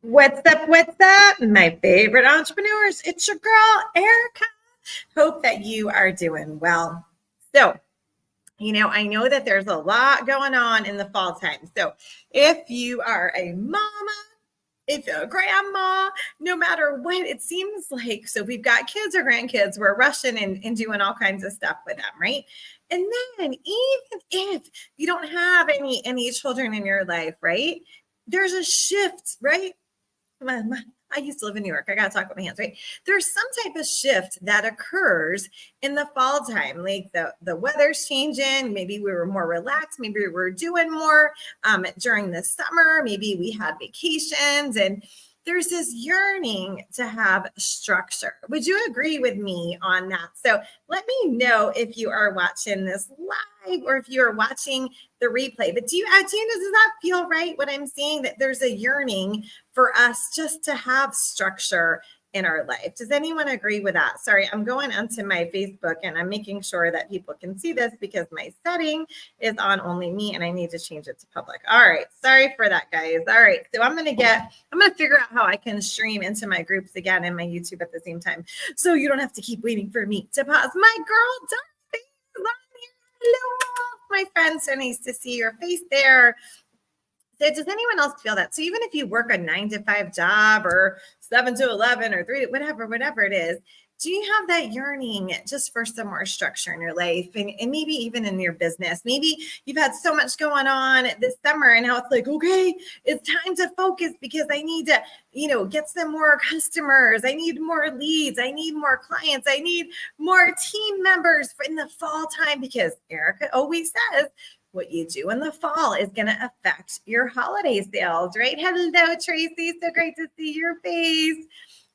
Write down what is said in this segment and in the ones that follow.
What's up? What's up? My favorite entrepreneurs. It's your girl, Erica. Hope that you are doing well. So, I know that there's a lot going on in the fall time. So, if you are a mama, if you're a grandma, no matter what, it seems like, so we've got kids or grandkids, we're rushing and doing all kinds of stuff with them, right? And then even if you don't have any children in your life, right? There's a shift, right? I used to live in New York. I got to talk with my hands, right? There's some type of shift that occurs in the fall time. Like the weather's changing. Maybe we were more relaxed. Maybe we were doing more during the summer. Maybe we had vacations and there's this yearning to have structure. Would you agree with me on that? So let me know if you are watching this live or if you are watching the replay. But does that feel right? What I'm saying, that there's a yearning for us just to have structure in our life. Does anyone agree with that? Sorry, I'm going onto my Facebook and I'm making sure that people can see this because my setting is on only me and I need to change it to public. All right. Sorry for that, guys. All right. So I'm going to figure out how I can stream into my groups again and my YouTube at the same time. So you don't have to keep waiting for me to pause. My girl, Dorothy, is on here. Hello, my friend. So nice to see your face there. So does anyone else feel that? So even if you work a 9 to 5 job or 7 to 11 or 3, whatever it is, do you have that yearning just for some more structure in your life and maybe even in your business? Maybe you've had so much going on this summer and now it's like, okay, it's time to focus because I need to, get some more customers. I need more leads. I need more clients. I need more team members in the fall time because Erica always says, what you do in the fall is going to affect your holiday sales, right? Hello, Tracy. So great to see your face.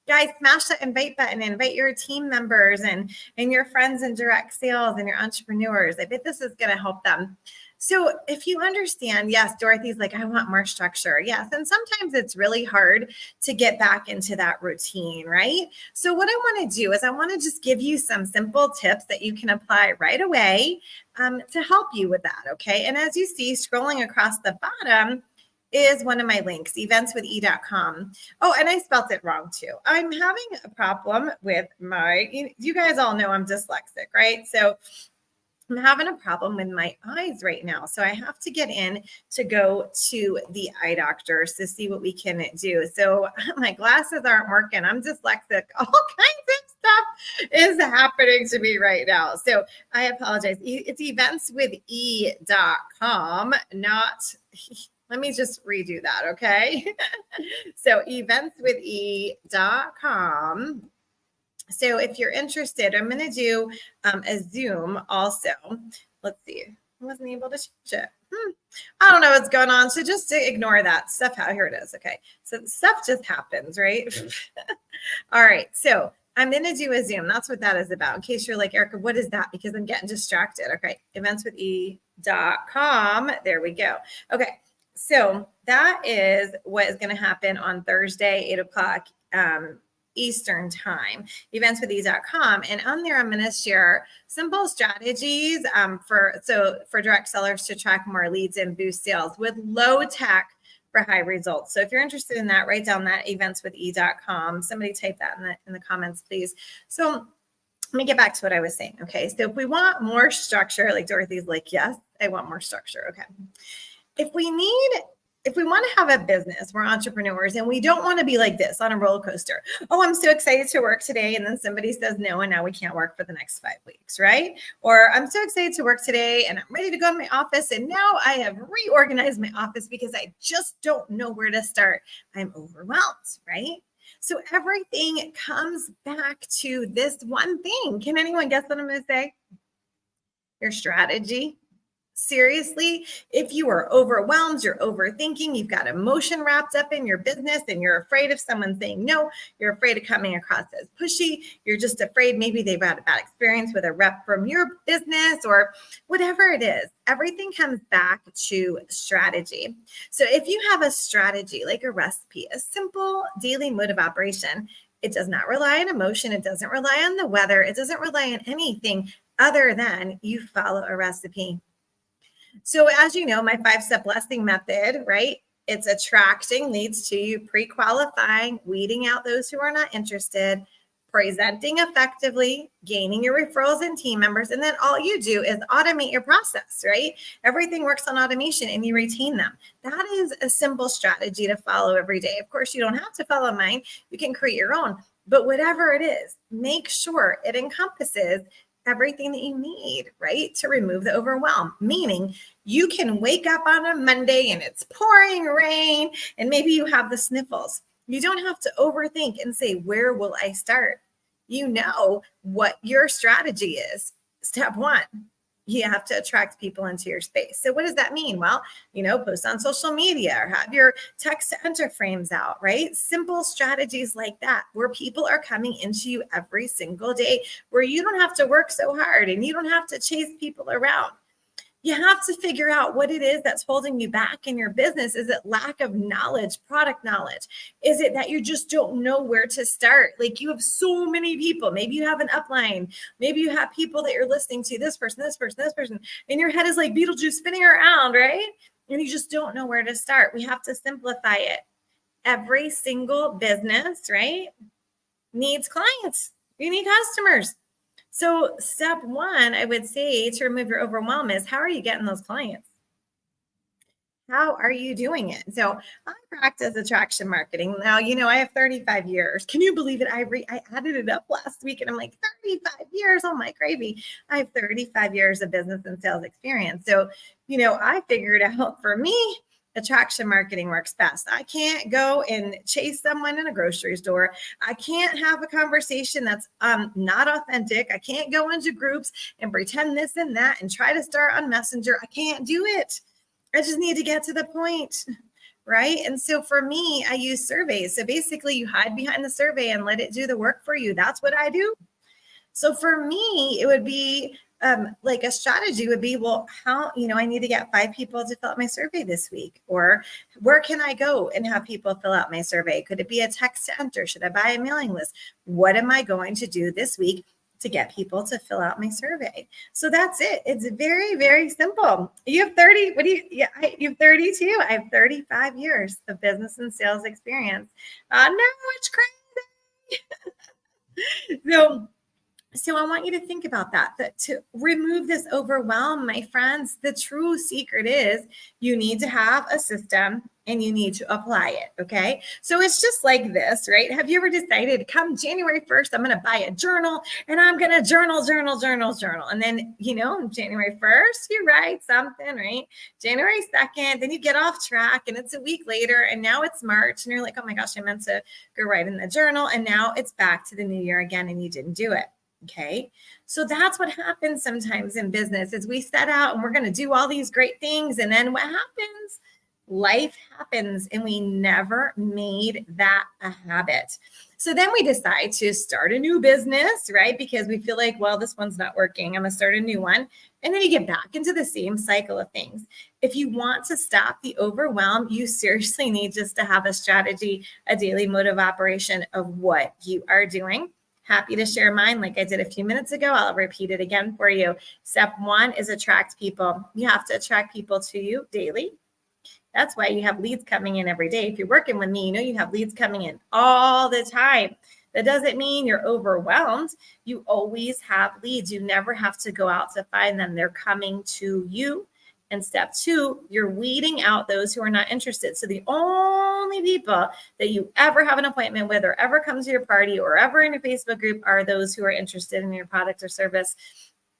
Guys, smash that invite button. Invite your team members and your friends in direct sales and your entrepreneurs. I bet this is going to help them. So if you understand, yes, Dorothy's like, I want more structure. Yes. And sometimes it's really hard to get back into that routine, right? So what I want to do is I want to just give you some simple tips that you can apply right away to help you with that. Okay. And as you see, scrolling across the bottom is one of my links, eventswithe.com. Oh, and I spelt it wrong too. I'm having a problem with you guys all know I'm dyslexic, right? So I'm having a problem with my eyes right now. So I have to get in to go to the eye doctors to see what we can do. So my glasses aren't working. I'm dyslexic. All kinds of stuff is happening to me right now. So I apologize. It's eventswithe.com, not... Let me just redo that, okay? So eventswithe.com. So if you're interested, I'm going to do a Zoom also. Let's see. I wasn't able to change it. I don't know what's going on. So just ignore that stuff. Here it is. Okay. So stuff just happens, right? All right. So I'm going to do a Zoom. That's what that is about. In case you're like, Erica, what is that? Because I'm getting distracted. Okay. eventswithe.com. There we go. Okay. So that is what is going to happen on Thursday, 8 o'clock Eastern time, eventswithe.com. And on there, I'm going to share simple strategies for direct sellers to track more leads and boost sales with low tech for high results. So if you're interested in that, write down that eventswithe.com. Somebody type that in the comments, please. So let me get back to what I was saying. Okay. So if we want more structure, like Dorothy's like, yes, I want more structure. Okay. If we want to have a business, we're entrepreneurs and we don't want to be like this on a roller coaster. Oh, I'm so excited to work today. And then somebody says no, and now we can't work for the next 5 weeks, right? Or I'm so excited to work today and I'm ready to go to my office. And now I have reorganized my office because I just don't know where to start. I'm overwhelmed, right? So everything comes back to this one thing. Can anyone guess what I'm going to say? Your strategy. Seriously, if you are overwhelmed, you're overthinking, you've got emotion wrapped up in your business and you're afraid of someone saying no, you're afraid of coming across as pushy, you're just afraid maybe they've had a bad experience with a rep from your business or whatever it is, everything comes back to strategy. So if you have a strategy like a recipe, a simple daily mode of operation, it does not rely on emotion, it doesn't rely on the weather, it doesn't rely on anything other than you follow a recipe. So as you know, my 5-step blessing method, right? It's attracting leads to you, pre-qualifying, weeding out those who are not interested, presenting effectively, gaining your referrals and team members, and then all you do is automate your process, right? Everything works on automation and you retain them. That is a simple strategy to follow every day. Of course, you don't have to follow mine. You can create your own, but whatever it is, make sure it encompasses everything that you need, right? To remove the overwhelm, meaning you can wake up on a Monday and it's pouring rain and maybe you have the sniffles. You don't have to overthink and say, where will I start? You know what your strategy is. Step one, you have to attract people into your space. So what does that mean? Well, post on social media or have your text to enter frames out, right? Simple strategies like that, where people are coming into you every single day, where you don't have to work so hard and you don't have to chase people around. You have to figure out what it is that's holding you back in your business. Is it lack of knowledge, product knowledge? Is it that you just don't know where to start? Like, you have so many people. Maybe you have an upline. Maybe you have people that you're listening to, this person, this person, this person, and your head is like Beetlejuice spinning around, right? And you just don't know where to start. We have to simplify it. Every single business, right, needs clients. You need customers. So step one, I would say, to remove your overwhelm is, how are you getting those clients? How are you doing it? So I practice attraction marketing. Now, I have 35 years. Can you believe it? I added it up last week and I'm like, 35 years. Oh my gravy. I have 35 years of business and sales experience. So, I figured out, for me, attraction marketing works best. I can't go and chase someone in a grocery store. I can't have a conversation that's not authentic. I can't go into groups and pretend this and that and try to start on Messenger. I can't do it. I just need to get to the point, right? And so for me, I use surveys. So basically, you hide behind the survey and let it do the work for you. That's what I do. So for me, it would be like a strategy would be, well, how, I need to get 5 people to fill out my survey this week, or where can I go and have people fill out my survey? Could it be a text to enter? Should I buy a mailing list? What am I going to do this week to get people to fill out my survey? So that's it. It's very, very simple. You have 30, you have 32. I have 35 years of business and sales experience. No, it's crazy. So I want you to think about that to remove this overwhelm, my friends, the true secret is you need to have a system and you need to apply it. Okay. So it's just like this, right? Have you ever decided, come January 1st, I'm going to buy a journal and I'm going to journal. And then, January 1st, you write something, right? January 2nd, then you get off track and it's a week later and now it's March and you're like, oh my gosh, I meant to go write in the journal. And now it's back to the new year again and you didn't do it. Okay. So that's what happens sometimes in business is we set out and we're going to do all these great things. And then what happens? Life happens and we never made that a habit. So then we decide to start a new business, right? Because we feel like, well, this one's not working. I'm going to start a new one. And then you get back into the same cycle of things. If you want to stop the overwhelm, you seriously need just to have a strategy, a daily mode of operation of what you are doing. Happy to share mine like I did a few minutes ago. I'll repeat it again for you. Step one is attract people. You have to attract people to you daily. That's why you have leads coming in every day. If you're working with me, you have leads coming in all the time. That doesn't mean you're overwhelmed. You always have leads. You never have to go out to find them. They're coming to you. And step two, you're weeding out those who are not interested. So the only people that you ever have an appointment with or ever come to your party or ever in your Facebook group are those who are interested in your product or service.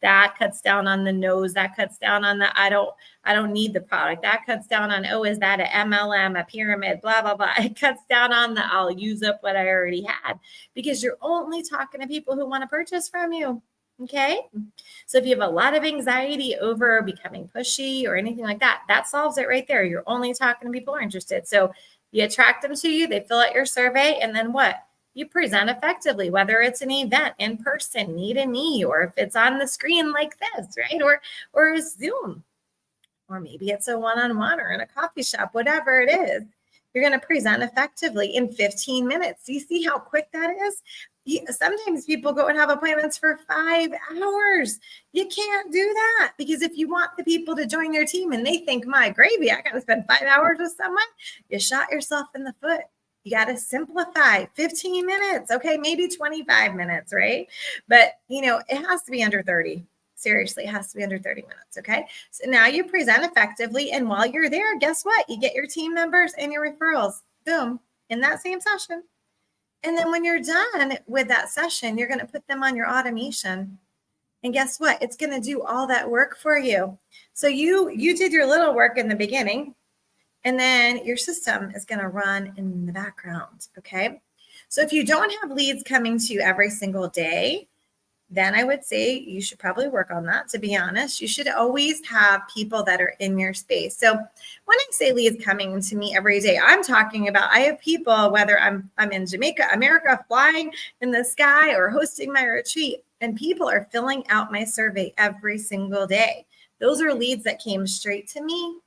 That cuts down on the no's. That cuts down on the I don't need the product. That cuts down on, oh, is that an MLM, a pyramid, blah, blah, blah. It cuts down on the I'll use up what I already had, because you're only talking to people who want to purchase from you. Okay. So if you have a lot of anxiety over becoming pushy or anything like that, that solves it right there. You're only talking to people who are interested. So you attract them to you, they fill out your survey, and then what? You present effectively, whether it's an event in person, knee to knee, or if it's on the screen like this, right? Or Zoom, or maybe it's a one-on-one or in a coffee shop, whatever it is. You're going to present effectively in 15 minutes. Do you see how quick that is? Sometimes people go and have appointments for 5 hours. You can't do that, because if you want the people to join your team and they think, my gravy, I got to spend 5 hours with someone, you shot yourself in the foot. You got to simplify. 15 minutes. Okay, maybe 25 minutes, right? But, it has to be under 30. Seriously, it has to be under 30 minutes. Okay. So now you present effectively. And while you're there, guess what? You get your team members and your referrals. Boom. In that same session. And then when you're done with that session, you're going to put them on your automation. And guess what? It's going to do all that work for you. So you did your little work in the beginning, and then your system is going to run in the background. Okay. So if you don't have leads coming to you every single day, then I would say you should probably work on that. To be honest, you should always have people that are in your space. So when I say leads coming to me every day, I'm talking about, I have people, whether I'm in Jamaica, America, flying in the sky, or hosting my retreat, and people are filling out my survey every single day. Those are leads that came straight to me.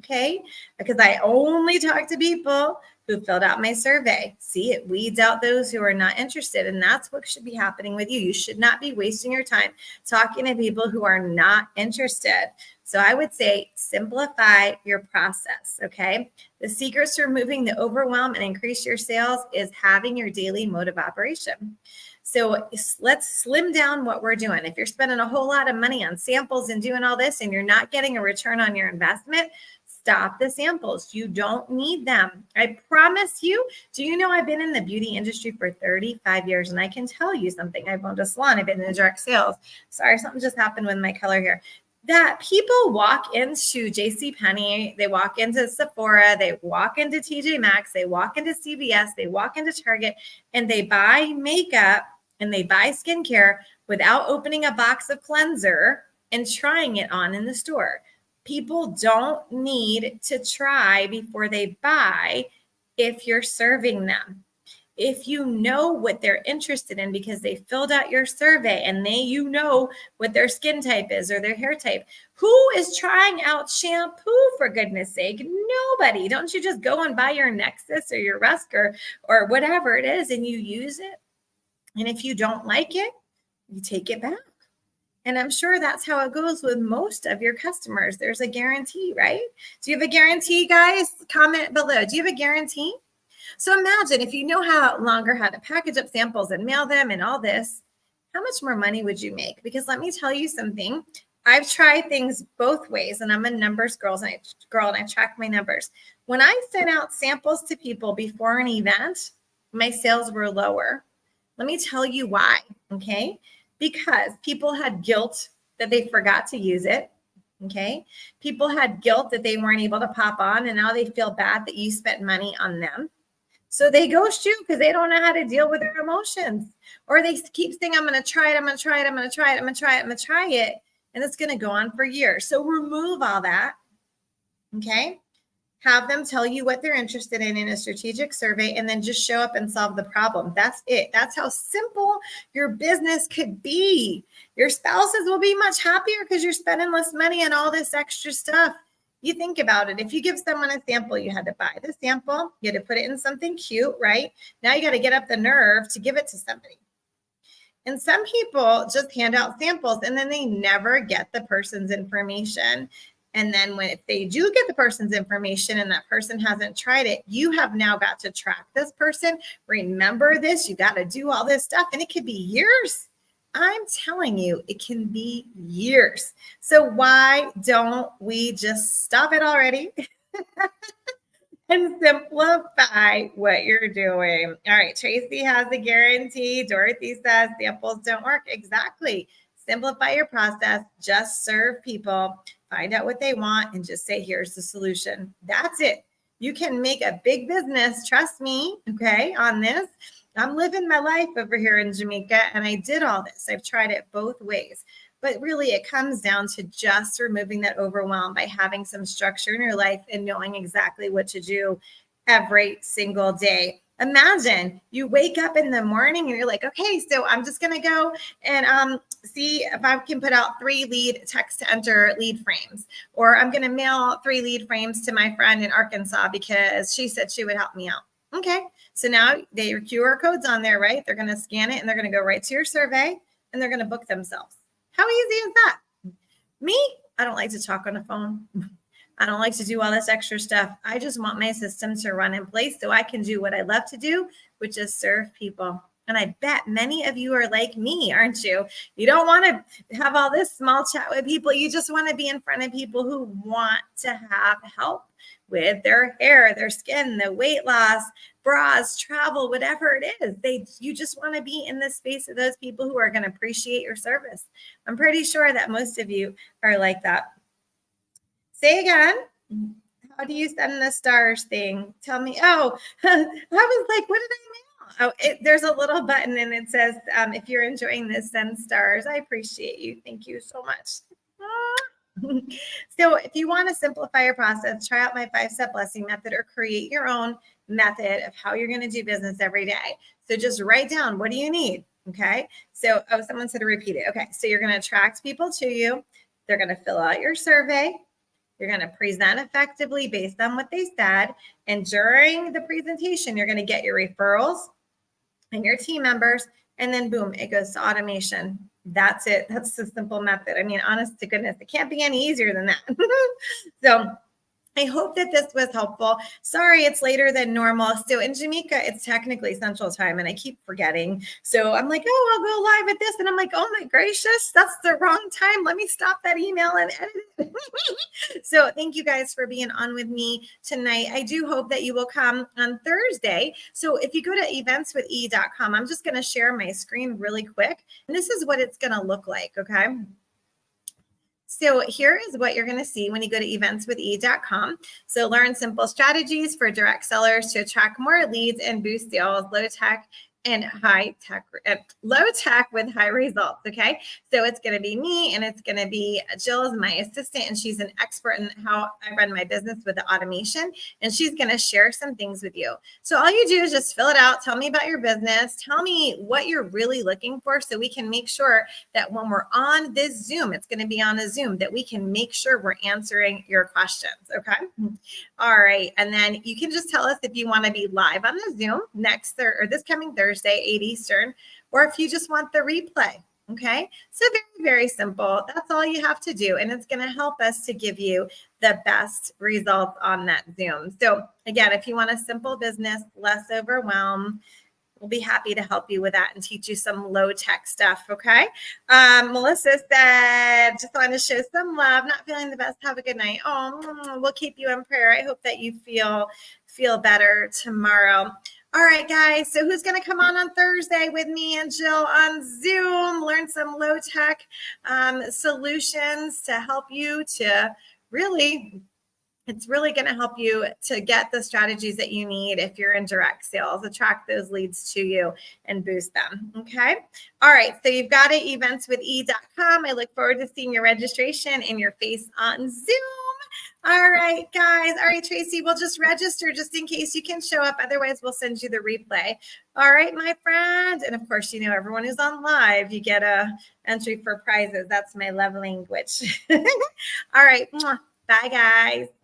Okay. Because I only talk to people who filled out my survey. See, it weeds out those who are not interested. And that's what should be happening with you. You should not be wasting your time talking to people who are not interested. So I would say simplify your process. Okay. The secrets to removing the overwhelm and increase your sales is having your daily mode of operation. So let's slim down what we're doing. If you're spending a whole lot of money on samples and doing all this and you're not getting a return on your investment, stop the samples. You don't need them. I promise you. Do you know I've been in the beauty industry for 35 years, and I can tell you something. I've owned a salon. I've been in direct sales. Sorry, something just happened with my color here. That people walk into JCPenney, they walk into Sephora, they walk into TJ Maxx, they walk into CVS, they walk into Target, and they buy makeup and they buy skincare without opening a box of cleanser and trying it on in the store. People don't need to try before they buy if you're serving them. If you know what they're interested in because they filled out your survey and you know what their skin type is or their hair type. Who is trying out shampoo, for goodness sake? Nobody. Don't you just go and buy your Nexus or your Rusk or whatever it is and you use it? And if you don't like it, you take it back. And I'm sure that's how it goes with most of your customers. There's a guarantee, right? Do you have a guarantee, guys? Comment below. Do you have a guarantee? So imagine if you know how to package up samples and mail them and all this, how much more money would you make? Because let me tell you something. I've tried things both ways, and I'm a numbers girl, and I track my numbers. When I sent out samples to people before an event, my sales were lower. Let me tell you why, okay? Because people had guilt that they forgot to use it, okay? People had guilt that they weren't able to pop on, and now they feel bad that you spent money on them. So they ghost you because they don't know how to deal with their emotions. Or they keep saying, I'm going to try it, I'm going to try it, I'm going to try it, I'm going to try it, I'm going to try it. And it's going to go on for years. So remove all that, okay? Have them tell you what they're interested in a strategic survey, and then just show up and solve the problem. That's it. That's how simple your business could be. Your spouses will be much happier because you're spending less money on all this extra stuff. You think about it. If you give someone a sample, you had to buy the sample. You had to put it in something cute, right? Now you got to get up the nerve to give it to somebody. And some people just hand out samples and then they never get the person's information. And then if they do get the person's information and that person hasn't tried it, you have now got to track this person. Remember this, you got to do all this stuff, and it could be years. I'm telling you, it can be years. So why don't we just stop it already and simplify what you're doing? All right, Tracy has a guarantee. Dorothy says samples don't work. Exactly. Simplify your process. Just serve people. Find out what they want and just say, here's the solution. That's it. You can make a big business. Trust me, okay, on this. I'm living my life over here in Jamaica, and I did all this. I've tried it both ways. But really, it comes down to just removing that overwhelm by having some structure in your life and knowing exactly what to do every single day. Imagine you wake up in the morning and you're like, okay, so I'm just going to go and see if I can put out 3 lead text to enter lead frames, or I'm going to mail 3 lead frames to my friend in Arkansas because she said she would help me out. Okay. So now your QR code's on there, right? They're going to scan it and they're going to go right to your survey and they're going to book themselves. How easy is that? Me, I don't like to talk on the phone. I don't like to do all this extra stuff. I just want my system to run in place so I can do what I love to do, which is serve people. And I bet many of you are like me, aren't you? You don't want to have all this small chat with people. You just want to be in front of people who want to have help with their hair, their skin, the weight loss, bras, travel, whatever it is. You just want to be in the space of those people who are going to appreciate your service. I'm pretty sure that most of you are like that. Say again. How do you send the stars thing? Tell me. Oh, I was like, what did I mail? Oh, there's a little button and it says, if you're enjoying this, send stars. I appreciate you. Thank you so much. So if you want to simplify your process, try out my 5-step blessing method or create your own method of how you're going to do business every day. So just write down, what do you need? Okay. So, someone said to repeat it. Okay. So you're going to attract people to you. They're going to fill out your survey. You're going to present effectively based on what they said. And during the presentation, you're going to get your referrals and your team members. And then boom, it goes to automation. That's it. That's the simple method. I mean, honest to goodness, it can't be any easier than that. So I hope that this was helpful. Sorry, it's later than normal. So in Jamaica, it's technically Central Time, and I keep forgetting. So I'm like, oh, I'll go live at this. And I'm like, oh my gracious, that's the wrong time. Let me stop that email and edit it. So thank you guys for being on with me tonight. I do hope that you will come on Thursday. So if you go to eventswithe.com, I'm just going to share my screen really quick. And this is what it's going to look like, okay? So here is what you're going to see when you go to eventswithe.com. So learn simple strategies for direct sellers to attract more leads and boost sales, low tech and high tech, low tech with high results. Okay. So it's going to be me and it's going to be Jill is my assistant and she's an expert in how I run my business with the automation. And she's going to share some things with you. So all you do is just fill it out. Tell me about your business. Tell me what you're really looking for so we can make sure that when we're on this Zoom, it's going to be on a Zoom, that we can make sure we're answering your questions. Okay. All right. And then you can just tell us if you want to be live on the Zoom next or this coming Thursday, 8 Eastern, or if you just want the replay. Okay. So very, very simple. That's all you have to do. And it's going to help us to give you the best results on that Zoom. So again, if you want a simple business, less overwhelm, we'll be happy to help you with that and teach you some low tech stuff. Okay. Melissa said, just want to show some love. Not feeling the best. Have a good night. Oh, we'll keep you in prayer. I hope that you feel better tomorrow. All right, guys. So who's going to come on Thursday with me and Jill on Zoom, learn some low tech solutions to help you to really it's really going to help you to get the strategies that you need if you're in direct sales, attract those leads to you and boost them. Okay. All right. So you've got it, eventswithe.com. I look forward to seeing your registration and your face on Zoom. All right, guys. All right, Tracy, we'll just register just in case you can show up. Otherwise, we'll send you the replay. All right, my friend. And of course, everyone who's on live, you get a entry for prizes. That's my love language. All right. Bye, guys.